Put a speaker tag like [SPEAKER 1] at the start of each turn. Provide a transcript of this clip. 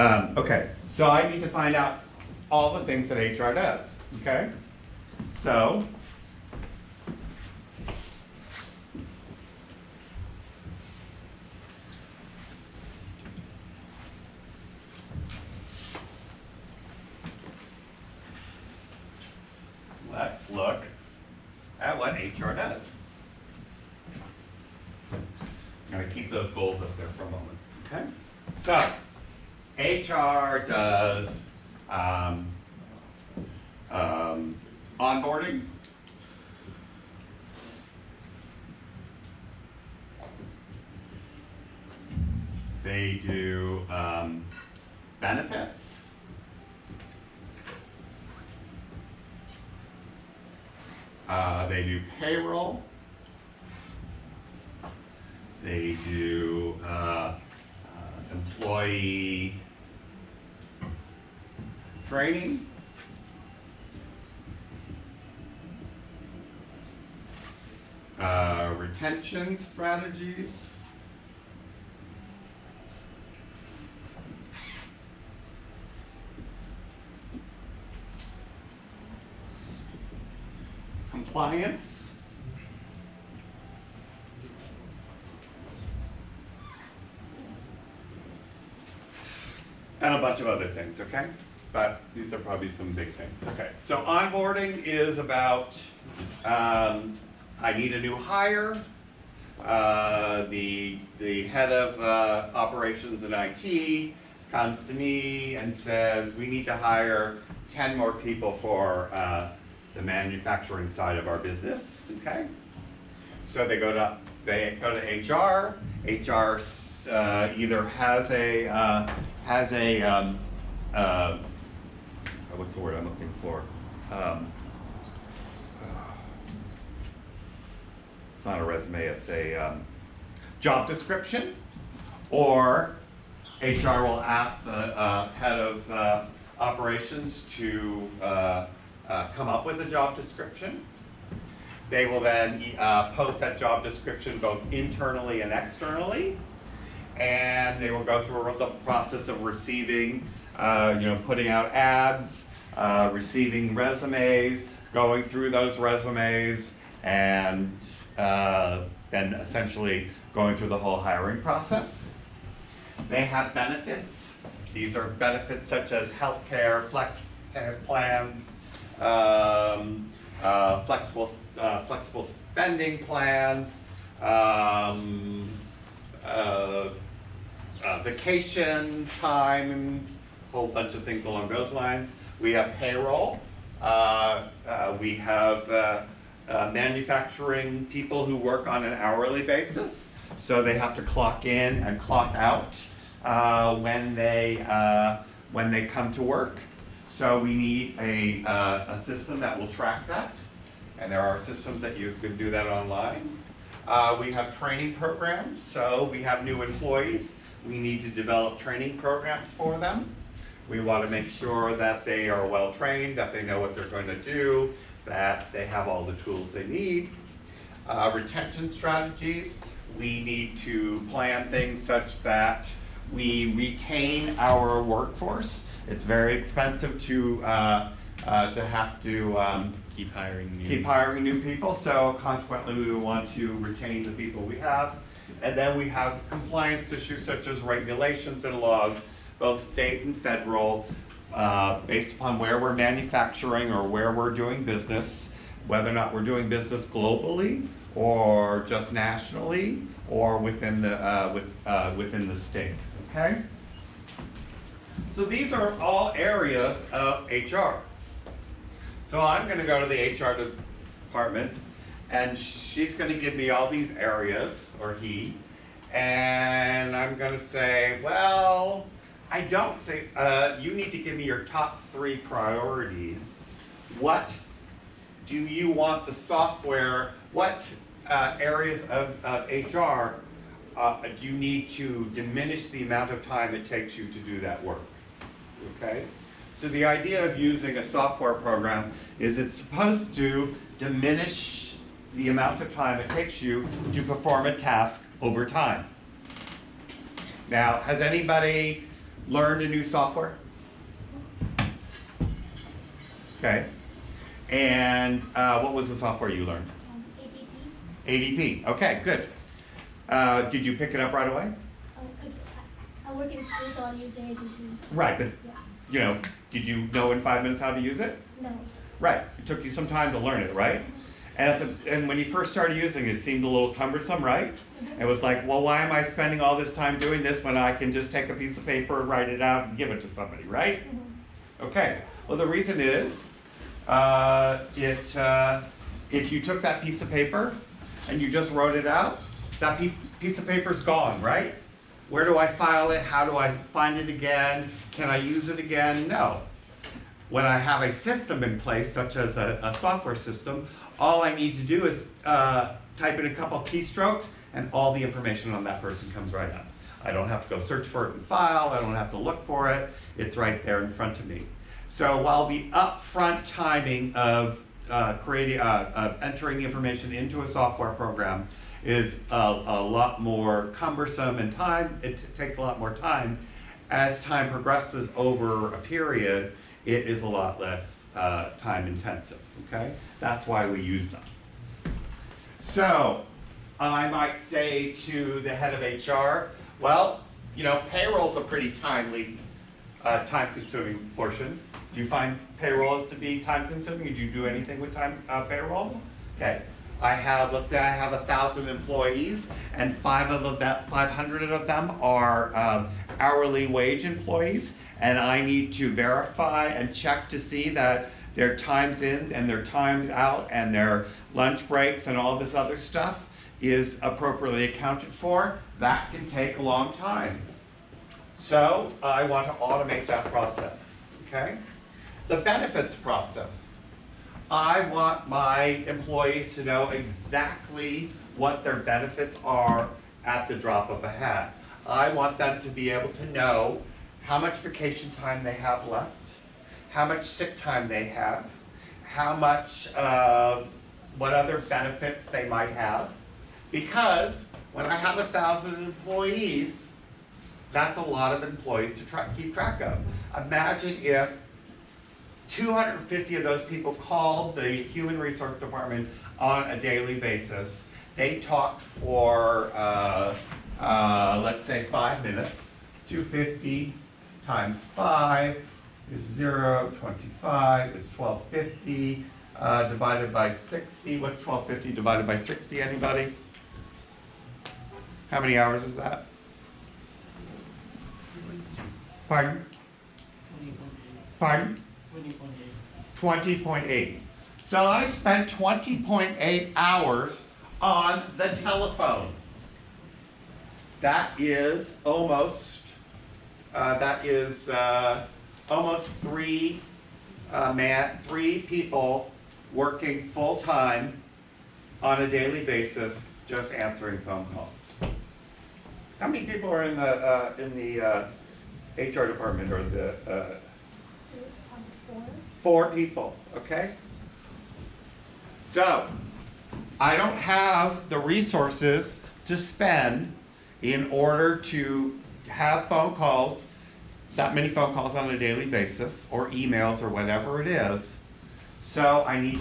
[SPEAKER 1] Okay, so I need to find out all the things that HR does, okay? So, let's look at what HR does. I'm going to keep those goals up there for a moment, okay? So, HR does onboarding, they do benefits, they do payroll, they do employee training, retention strategies, compliance, and a bunch of other things, okay? But these are probably some big things. Okay, so onboarding is about, I need a new hire. The head of operations and IT comes to me and says, we need to hire 10 more people for the manufacturing side of our business, okay? So they go to HR. HR either has a what's the word I'm looking for? It's not a resume, it's a job description, or HR will ask the head of operations to come up with a job description. They will then post that job description both internally and externally, and they will go through the process of receiving, putting out ads, receiving resumes, going through those resumes, and then essentially going through the whole hiring process. They have benefits. These are benefits such as healthcare, flex plans, flexible spending plans, vacation times, a whole bunch of things along those lines. We have payroll. We have manufacturing people who work on an hourly basis, so they have to clock in and clock out when they come to work. So we need a system that will track that, and there are systems that you can do that online. We have training programs, so we have new employees. We need to develop training programs for them. We want to make sure that they are well trained, that they know what they're going to do, that they have all the tools they need. Retention strategies, we need to plan things such that we retain our workforce. It's very expensive to have to
[SPEAKER 2] keep
[SPEAKER 1] hiring new people, so consequently we want to retain the people we have. And then we have compliance issues such as regulations and laws, both state and federal, based upon where we're manufacturing or where we're doing business, whether or not we're doing business globally or just nationally or within the state, okay? So these are all areas of HR. So I'm going to go to the HR department, and she's going to give me all these areas, or he, and I'm going to say, well, I don't think, you need to give me your top 3 priorities. What do you want the software, what areas of HR do you need to diminish the amount of time it takes you to do that work? Okay? So the idea of using a software program is it's supposed to diminish the amount of time it takes you to perform a task over time. Now, has anybody learned a new software? Okay. And what was the software you learned?
[SPEAKER 2] ADP.
[SPEAKER 1] ADP. Okay, good. Did you pick it up right away?
[SPEAKER 2] Because I work in school, so I'm using ADP.
[SPEAKER 1] Right, but
[SPEAKER 2] Yeah.
[SPEAKER 1] you know, did you know in 5 minutes how to use it?
[SPEAKER 2] No.
[SPEAKER 1] Right. It took you some time to learn it, right? And when you first started using it, it seemed a little cumbersome, right? It was like, well, why am I spending all this time doing this when I can just take a piece of paper, write it out, and give it to somebody, right? Okay. Well, the reason is, if you took that piece of paper and you just wrote it out, that piece of paper's gone, right? Where do I file it? How do I find it again? Can I use it again? No. When I have a system in place, such as a software system, all I need to do is type in a couple keystrokes and all the information on that person comes right up. I don't have to go search for it in file, I don't have to look for it, it's right there in front of me. So while the upfront timing of entering the information into a software program is a lot more cumbersome in time, it takes a lot more time, as time progresses over a period, it is a lot less time intensive, okay? That's why we use them. So, I might say to the head of HR, well, you know, payroll's a pretty timely, time-consuming portion. Do you find payroll is to be time-consuming? Do you do anything with payroll? Okay. Let's say I have 1,000 employees, and 500 of them are hourly wage employees, and I need to verify and check to see that their times in and their times out and their lunch breaks and all this other stuff is appropriately accounted for. That can take a long time. So I want to automate that process, okay? The benefits process. I want my employees to know exactly what their benefits are at the drop of a hat. I want them to be able to know how much vacation time they have left, how much sick time they have, how much what other benefits they might have. Because when I have 1,000 employees, that's a lot of employees to keep track of. Imagine if 250 of those people called the Human Resource Department on a daily basis. They talked for, let's say 5 minutes. 250 times 5 is 0, 25 is 1250, divided by 60. What's 1250 divided by 60, anybody? How many hours is that? Pardon?
[SPEAKER 3] 20.8.
[SPEAKER 1] Pardon?
[SPEAKER 3] 20.8.
[SPEAKER 1] 20.8. So I spent 20.8 hours on the telephone. That is almost three people working full time on a daily basis just answering phone calls. How many people are in the HR department or the
[SPEAKER 2] 4.
[SPEAKER 1] 4 people, okay? So, I don't have the resources to spend in order to have phone calls, that many phone calls on a daily basis, or emails, or whatever it is. So I need to